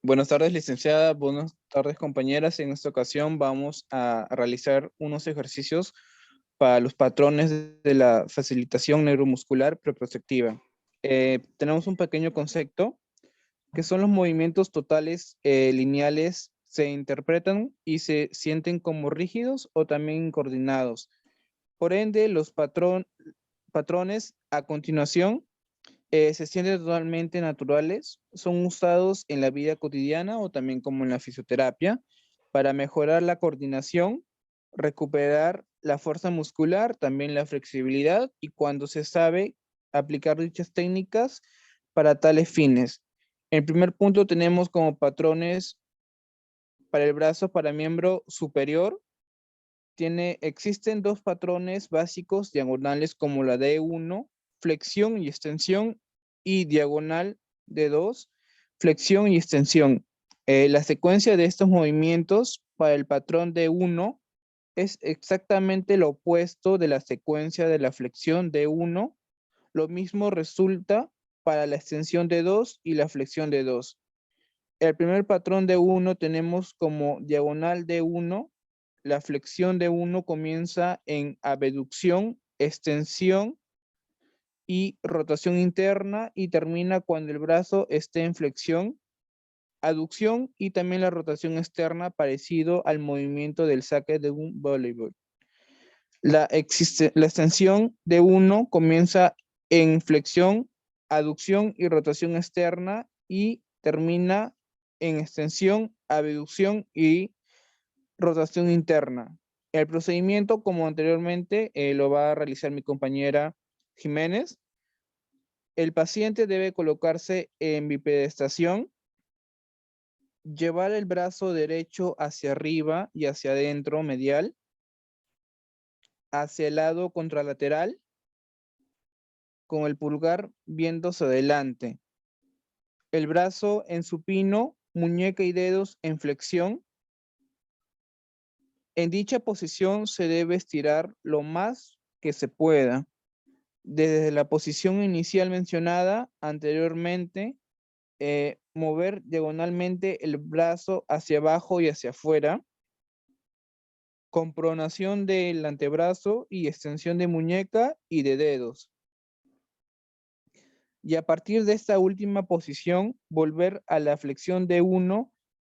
Buenas tardes, licenciada. Buenas tardes, compañeras. En esta ocasión vamos a realizar unos ejercicios para los patrones de la facilitación neuromuscular proprioceptiva. Tenemos un pequeño concepto que son los movimientos totales lineales se interpretan y se sienten como rígidos o también coordinados. Por ende, los patrones a continuación se sienten totalmente naturales, son usados en la vida cotidiana o también como en la fisioterapia para mejorar la coordinación, recuperar la fuerza muscular, también la flexibilidad y cuando se sabe aplicar dichas técnicas para tales fines. En primer punto tenemos como patrones para el brazo para miembro superior. Existen dos patrones básicos diagonales como la D1, flexión y extensión, y diagonal D2, flexión y extensión. La secuencia de estos movimientos para el patrón D1 es exactamente lo opuesto de la secuencia de la flexión D1. Lo mismo resulta para la extensión D2 y la flexión D2. El primer patrón D1 tenemos como diagonal D1. La flexión D1 comienza en abducción, extensión y rotación interna y termina cuando el brazo esté en flexión, aducción y también la rotación externa parecido al movimiento del saque de un voleibol. La extensión D1 comienza en flexión, aducción y rotación externa y termina en extensión, abducción y rotación interna. El procedimiento, como anteriormente, lo va a realizar mi compañera Jiménez. El paciente debe colocarse en bipedestación, llevar el brazo derecho hacia arriba y hacia adentro medial, hacia el lado contralateral, con el pulgar viéndose adelante. El brazo en supino, muñeca y dedos en flexión. En dicha posición se debe estirar lo más que se pueda. Desde la posición inicial mencionada anteriormente, mover diagonalmente el brazo hacia abajo y hacia afuera, con pronación del antebrazo y extensión de muñeca y de dedos. Y a partir de esta última posición, volver a la flexión de 1,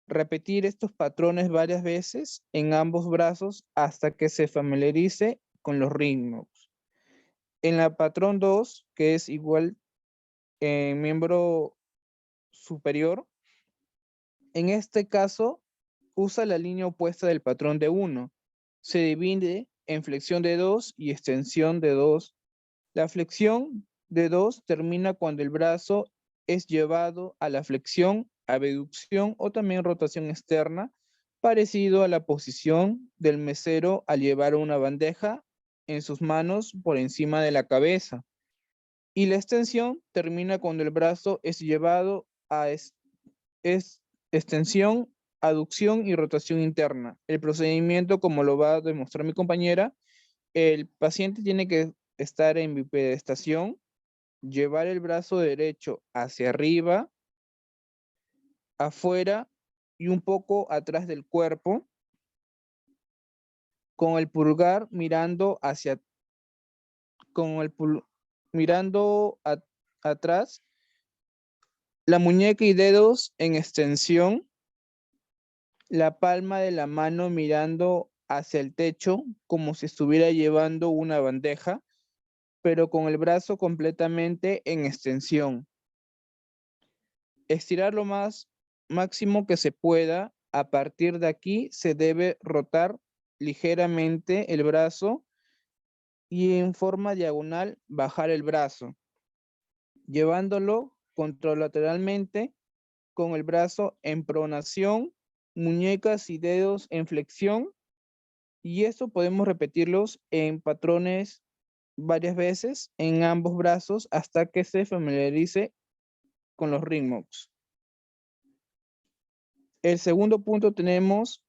repetir estos patrones varias veces en ambos brazos hasta que se familiarice con los ritmos. En la patrón 2, que es igual en miembro superior, en este caso, usa la línea opuesta del patrón de 1. Se divide en flexión de 2 y extensión de 2. La flexión de 2 termina cuando el brazo es llevado a la flexión, abducción o también rotación externa, parecido a la posición del mesero al llevar una bandeja en sus manos por encima de la cabeza. Y la extensión termina cuando el brazo es llevado a extensión, aducción y rotación interna. El procedimiento, como lo va a demostrar mi compañera, el paciente tiene que estar en bipedestación, llevar el brazo derecho hacia arriba, afuera y un poco atrás del cuerpo, con el pulgar mirando hacia, mirando atrás, la muñeca y dedos en extensión, la palma de la mano mirando hacia el techo como si estuviera llevando una bandeja, pero con el brazo completamente en extensión. Estirar lo máximo que se pueda. A partir de aquí se debe rotar ligeramente el brazo y en forma diagonal bajar el brazo, llevándolo contralateralmente con el brazo en pronación, muñecas y dedos en flexión, y esto podemos repetirlos en patrones varias veces en ambos brazos hasta que se familiarice con los ritmos. El segundo punto tenemos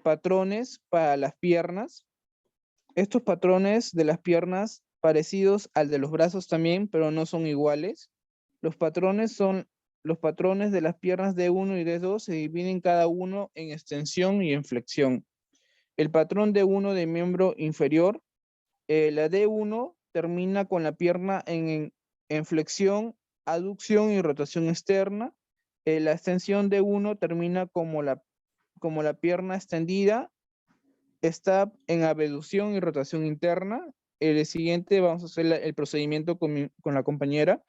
patrones para las piernas. Estos patrones de las piernas parecidos al de los brazos también, pero no son iguales. Los patrones son los patrones de las piernas D1 y D2 se dividen cada uno en extensión y en flexión. El patrón D1 de miembro inferior, la D1 termina con la pierna en flexión, aducción y rotación externa. La extensión D1 termina como la pierna extendida, está en abducción y rotación interna. El siguiente vamos a hacer el procedimiento con la compañera.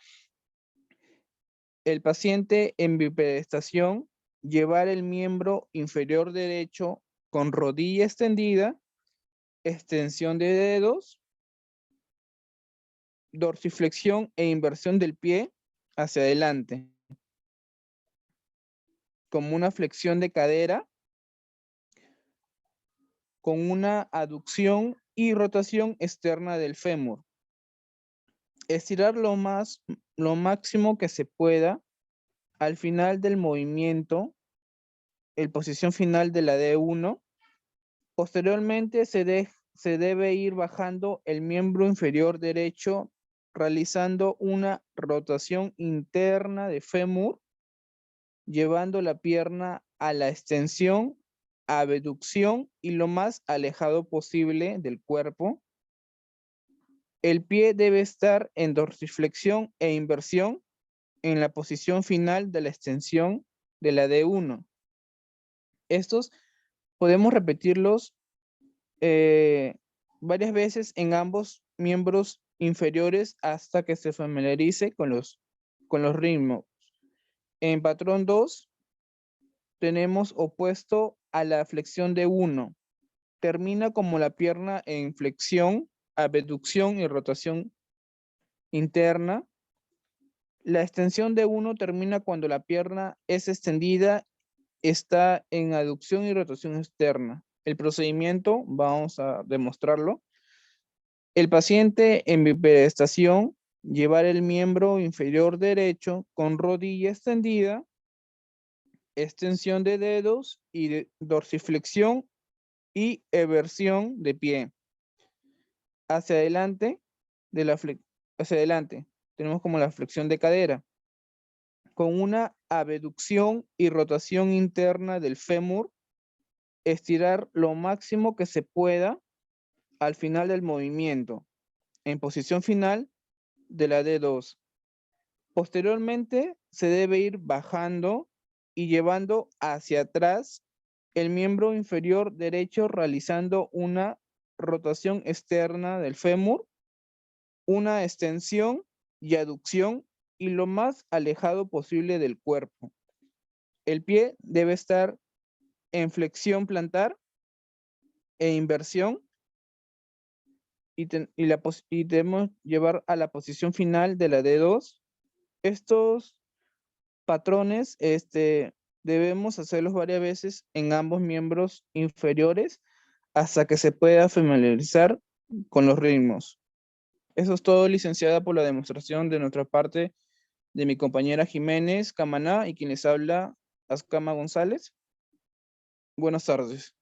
El paciente en bipedestación, llevar el miembro inferior derecho con rodilla extendida, extensión de dedos, dorsiflexión e inversión del pie hacia adelante, como una flexión de cadera, con una aducción y rotación externa del fémur. Estirar lo máximo que se pueda al final del movimiento, en posición final de la D1. Posteriormente se debe ir bajando el miembro inferior derecho, realizando una rotación interna de fémur, llevando la pierna a la extensión, abducción y lo más alejado posible del cuerpo. El pie debe estar en dorsiflexión e inversión en la posición final de la extensión de la D1. Estos podemos repetirlos varias veces en ambos miembros inferiores hasta que se familiarice con los ritmos. En patrón 2 tenemos opuesto a la flexión de 1. Termina como la pierna en flexión, abducción y rotación interna. La extensión de 1 termina cuando la pierna es extendida, está en aducción y rotación externa. El procedimiento, vamos a demostrarlo. El paciente en bipedestación, llevar el miembro inferior derecho con rodilla extendida, extensión de dedos y dorsiflexión y eversión de pie. Hacia adelante, hacia adelante, tenemos como la flexión de cadera, con una abducción y rotación interna del fémur, estirar lo máximo que se pueda al final del movimiento, en posición final de la D2. Posteriormente, se debe ir bajando y llevando hacia atrás el miembro inferior derecho, realizando una rotación externa del fémur, una extensión y aducción y lo más alejado posible del cuerpo. El pie debe estar en flexión plantar e inversión y debemos llevar a la posición final de la D2. Estos patrones debemos hacerlos varias veces en ambos miembros inferiores hasta que se pueda familiarizar con los ritmos. Eso es todo, licenciada, por la demostración de nuestra parte de mi compañera Jiménez Camaná y quien les habla, Azcama González. Buenas tardes.